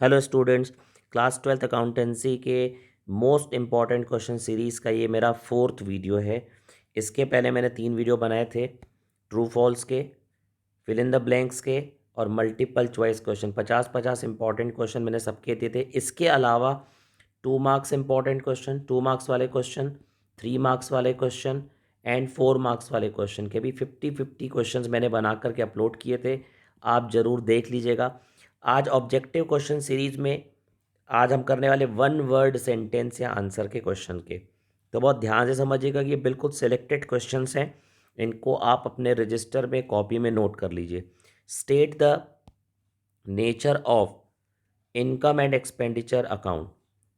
Hello students, class 12th accountancy के most important question series का ये मेरा 4th वीडियो है। इसके पहले मैंने 3 वीडियो बनाए थे, ट्रू फॉल्स के, फिल इन द ब्लैंक्स के और multiple choice question. 50-50 important question मैंने सबके दिए थे। इसके अलावा 2 मार्क्स इंपॉर्टेंट क्वेश्चन, 2 मार्क्स वाले क्वेश्चन, 3 मार्क्स वाले क्वेश्चन एंड 4 मार्क्स वाले क्वेश्चन के भी 50-50 क्वेश्चन मैंने बना करके अपलोड किए थे। आप ज़रूर देख लीजिएगा। आज ऑब्जेक्टिव क्वेश्चन सीरीज में आज हम करने वाले 1 वर्ड सेंटेंस या आंसर के क्वेश्चन के। तो बहुत ध्यान से समझिएगा कि ये बिल्कुल सिलेक्टेड क्वेश्चंस हैं। इनको आप अपने रजिस्टर में कॉपी में नोट कर लीजिए। State the nature of income and expenditure account.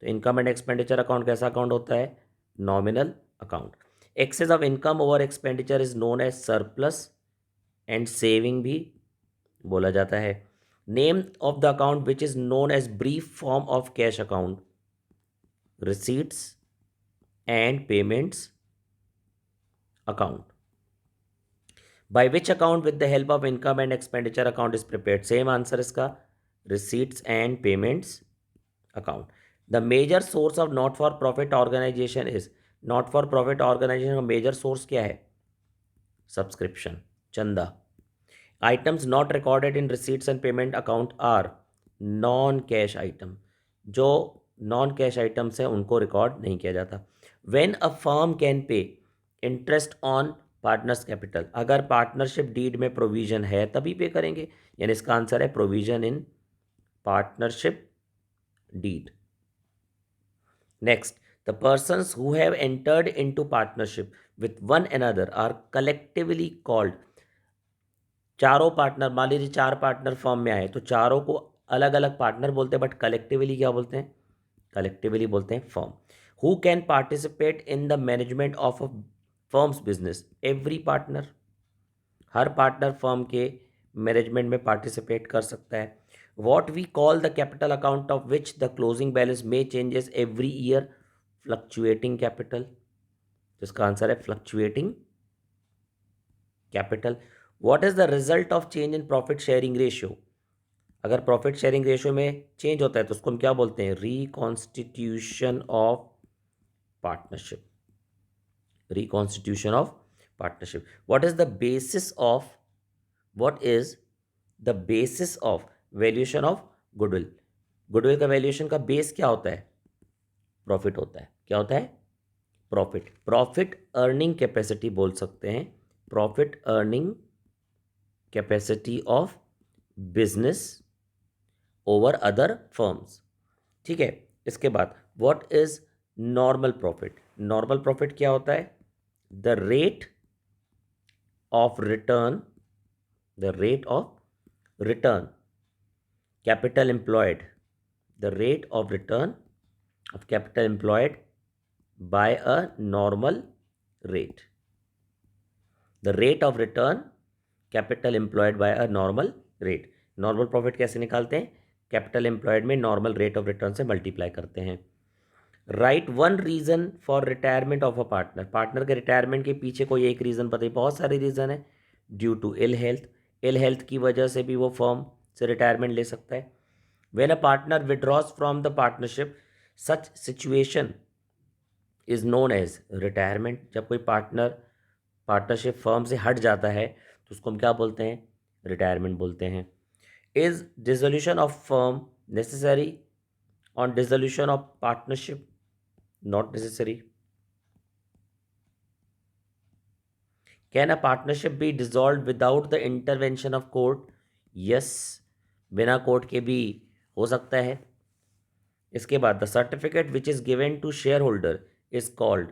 तो इनकम एंड एक्सपेंडिचर अकाउंट कैसा अकाउंट होता है? Nominal account. Excess of income over expenditure is known as surplus and saving भी बोला जाता है। Name of the account which is known as brief form of cash account, receipts and payments account. By which account with the help of income and expenditure account is prepared? Same answer इसका, receipts and payments account. The major source of not for profit organisation is, not for profit organisation का major source क्या है? Subscription, चंदा। Items not recorded in receipts and payment account are non cash item. जो non cash items हैं उनको record नहीं किया जाता। When a firm can pay interest on partners capital, अगर पार्टनरशिप डीड में प्रोविजन है तभी पे करेंगे, यानी इसका आंसर है provision in partnership deed. Next, the persons who have entered into partnership with one another are collectively called. चारों partner, मान लीजिए 4 पार्टनर फर्म में आए तो चारों को अलग अलग पार्टनर बोलते हैं, बट कलेक्टिवली क्या बोलते हैं? कलेक्टिवली बोलते हैं firm. Who can participate in the management of a firm's business? Every partner, हर पार्टनर फर्म के मैनेजमेंट में पार्टिसिपेट कर सकता है। What we call the capital account of which the closing balance में changes every year? Fluctuating capital. जिसका answer है fluctuating capital. What is the result of change in profit sharing ratio? अगर profit sharing ratio में change होता है तो उसको हम क्या बोलते हैं? Reconstitution of partnership. Reconstitution of partnership. What is the basis of, what is the basis of valuation of goodwill? Goodwill का वैल्यूएशन का बेस क्या होता है? प्रॉफिट होता है। क्या होता है? प्रॉफिट। प्रॉफिट अर्निंग कैपेसिटी बोल सकते हैं, profit earning capacity of business over other firms. ठीक है। इसके बाद what is normal profit? Normal profit क्या होता है? The rate of return, the rate of return capital employed, the rate of return of capital employed by a normal rate, the rate of return capital employed by a normal rate। Normal profit कैसे निकालते हैं? Capital employed में normal rate of return से multiply करते हैं। Write one reason for retirement of a partner. Partner के retirement के पीछे कोई एक रीजन बताइए। बहुत सारे रीजन है। Due to ill health, ill health की वजह से भी वो फर्म से रिटायरमेंट ले सकता है। When a partner withdraws from the partnership, such situation is known as retirement। जब कोई पार्टनर पार्टनरशिप फर्म से हट जाता है तो उसको हम क्या बोलते हैं? रिटायरमेंट बोलते हैं। Is dissolution of firm necessary on dissolution of partnership? Not necessary. Can a partnership be dissolve without the intervention of court? Yes, बिना कोर्ट के भी हो सकता है। इसके बाद the certificate which is given to share holder is called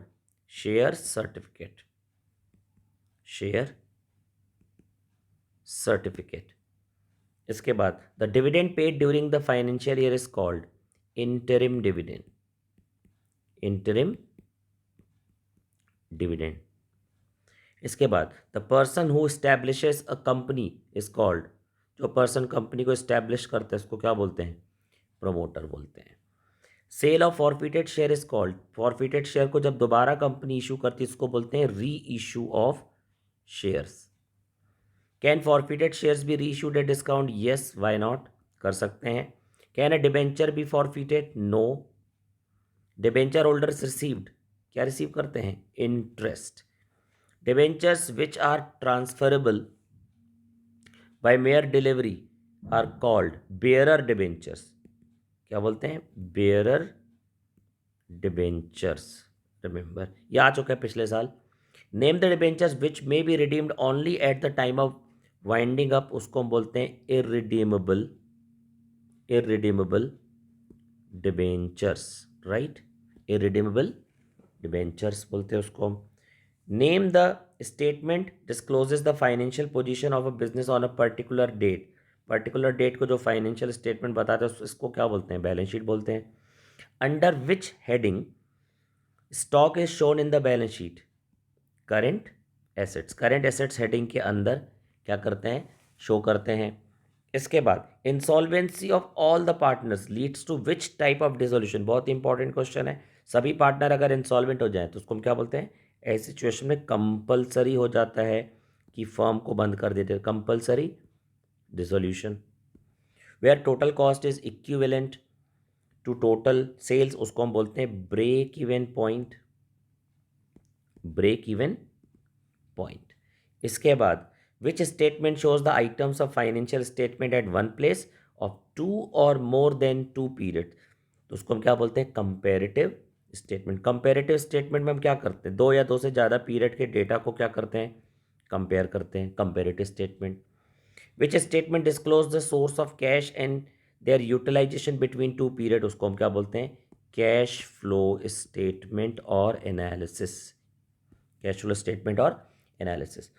share certificate, share certificate. इसके बाद the dividend paid during the financial year is called interim dividend, interim dividend. इसके बाद the person who establishes a company is called, जो person company को establish करते हैं उसको क्या बोलते हैं? प्रमोटर बोलते हैं। Sale of forfeited share is called, forfeited share को जब दोबारा कंपनी इशू करती है उसको बोलते हैं री issue of shares. Can forfeited shares be reissued at discount? Yes, why not, कर सकते हैं। Can a debenture be forfeited? No. Debenture holders received, क्या रिसीव करते हैं? Interest. Debentures which are transferable by mere delivery are called bearer debentures. क्या बोलते हैं? Bearer debentures. Remember, ये आ चुका है पिछले साल। Name the debentures which may be redeemed only at the time of winding up, उसको हम बोलते हैं irredeemable, irredeemable debentures, right. Irredeemable debentures बोलते हैं उसको हम। Name the statement discloses the financial position of a business on a particular date. Particular date को जो फाइनेंशियल स्टेटमेंट बताते हैं इसको क्या बोलते हैं? बैलेंस शीट बोलते हैं। Under which heading stock is shown in the balance sheet? Current assets. Current assets heading के अंदर क्या करते हैं? शो करते हैं। इसके बाद insolvency of all the partners leads to which type of dissolution? बहुत इंपॉर्टेंट क्वेश्चन है। सभी पार्टनर अगर इंसॉल्वेंट हो जाए तो उसको हम क्या बोलते हैं? ऐसी सिचुएशन में कंपलसरी हो जाता है कि फर्म को बंद कर देते हैं, compulsory dissolution. Where total cost is equivalent to total sales, उसको हम बोलते हैं break even point, break even point. इसके बाद which statement shows the items of financial statement at one place of two और मोर देन टू पीरियड, तो उसको हम क्या बोलते हैं? Comparative statement. कंपेरेटिव स्टेटमेंट में हम क्या करते हैं? दो या दो से ज़्यादा पीरियड के डेटा को क्या करते हैं? कंपेयर करते हैं, comparative statement. Which statement disclose the source of cash and their utilization between two period, उसको हम क्या बोलते हैं? कैश फ्लो स्टेटमेंट और एनालिसिस, कैश फ्लो स्टेटमेंट और analysis.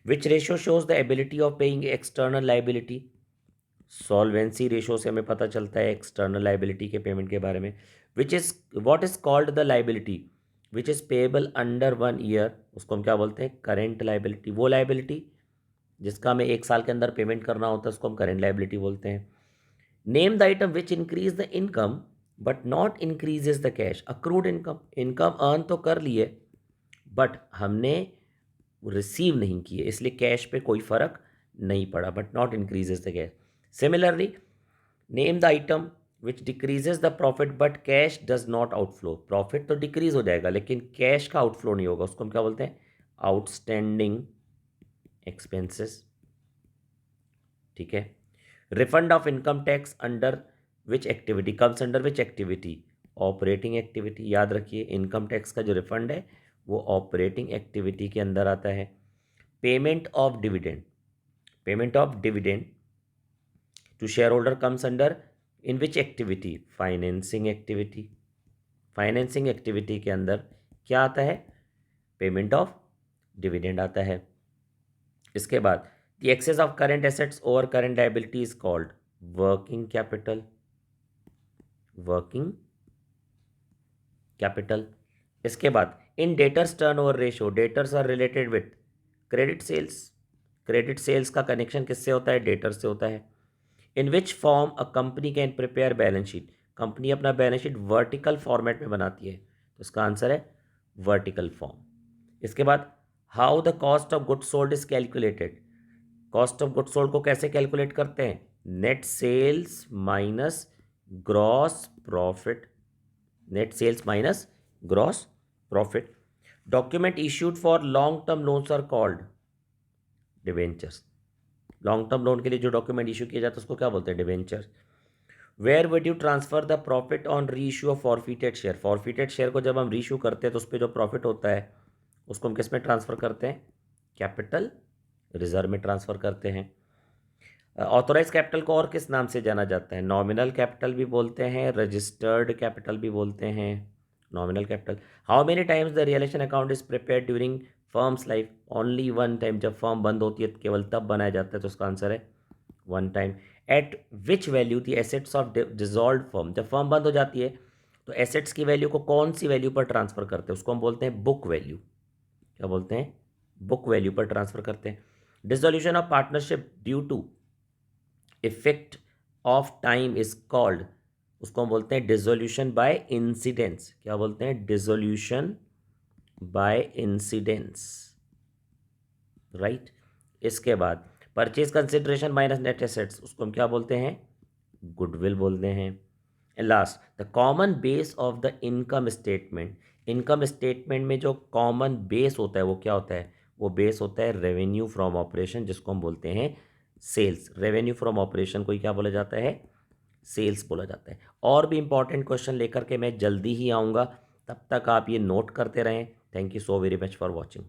Which ratio shows the ability of paying external liability? Solvency ratio से हमें पता चलता है एक्सटर्नल लाइबिलिटी के पेमेंट के बारे में। Which is what is called the liability which is payable under 1 year, उसको हम क्या बोलते हैं? Current liability. वो लाइबिलिटी जिसका हमें 1 साल के अंदर पेमेंट करना होता है उसको हम करेंट लाइबिलिटी बोलते हैं। Name the item which increase the income but not increases the cash. Accrued income, income earn तो कर लिए बट हमने रिसीव नहीं किए, इसलिए कैश पे कोई फर्क नहीं पड़ा, but not increases the cash. Similarly name the item which decreases the profit but cash does not outflow. Profit तो डिक्रीज हो जाएगा लेकिन कैश का आउटफ्लो नहीं होगा, उसको हम क्या बोलते हैं? आउटस्टैंडिंग एक्सपेंसेस, ठीक है। Refund of income tax under which activity comes under which activity? Operating activity. याद रखिए इनकम टैक्स का जो रिफंड है वो ऑपरेटिंग एक्टिविटी के अंदर आता है। Payment of dividend, payment of dividend to share holder comes under in which activity? Financing activity. Financing activity के अंदर क्या आता है? पेमेंट ऑफ डिविडेंड आता है। इसके बाद the excess of current assets over current liability is called working capital, working capital. इसके बाद in debtors turnover ratio, debtors are related with credit sales. Credit sales का कनेक्शन किससे होता है? डेटर से होता है। In which form a company can prepare balance sheet? Company अपना बैलेंस शीट वर्टिकल फॉर्मेट में बनाती है, तो इसका आंसर है वर्टिकल फॉर्म। इसके बाद how the cost of goods sold is calculated? Cost of goods sold को कैसे कैलकुलेट करते हैं? Net sales minus gross profit, net sales minus gross profit. Document issued for long term loans are called debentures. Long term loan के लिए जो document issue किया जाता है उसको क्या बोलते हैं? Debentures. Where would you transfer the profit on re issue of forfeited share? Forfeited share को जब हम री इशू करते हैं तो उस पर जो प्रॉफिट होता है उसको हम किस में ट्रांसफर करते हैं? कैपिटल रिजर्व में ट्रांसफर करते हैं। ऑथोराइज कैपिटल को और किस नाम से जाना जाता है? नॉमिनल कैपिटल भी बोलते हैं, रजिस्टर्ड कैपिटल भी बोलते हैं। Nominal capital. How many times the realisation account is prepare during firm's life? Only 1 time. जब फर्म बंद होती है केवल तब बनाया जाता है, तो उसका आंसर है 1 time. Eight which value the assets of dissolve firm? जब फर्म बंद हो जाती है तो एसेट्स की वैल्यू को कौन सी वैल्यू पर ट्रांसफर करते हैं? उसको हम बोलते हैं बुक वैल्यू। क्या बोलते हैं? बुक वैल्यू पर ट्रांसफर करते हैं। Dissolution of partnership due to effect of time is called, उसको हम बोलते हैं डिसोल्यूशन बाय इंसिडेंस। क्या बोलते हैं? Dissolution by incidence, right. इसके बाद purchase consideration minus net assets, उसको हम क्या बोलते हैं? गुडविल बोलते हैं। And last, the common base of the income statement. Income statement में जो कॉमन बेस होता है वो क्या होता है? वो बेस होता है रेवेन्यू फ्रॉम ऑपरेशन, जिसको हम बोलते हैं सेल्स। रेवेन्यू फ्रॉम ऑपरेशन को ही क्या बोला जाता है? सेल्स बोला जाता है। और भी इंपॉर्टेंट क्वेश्चन लेकर के मैं जल्दी ही आऊँगा, तब तक आप ये नोट करते रहें। Thank you so very much for watching.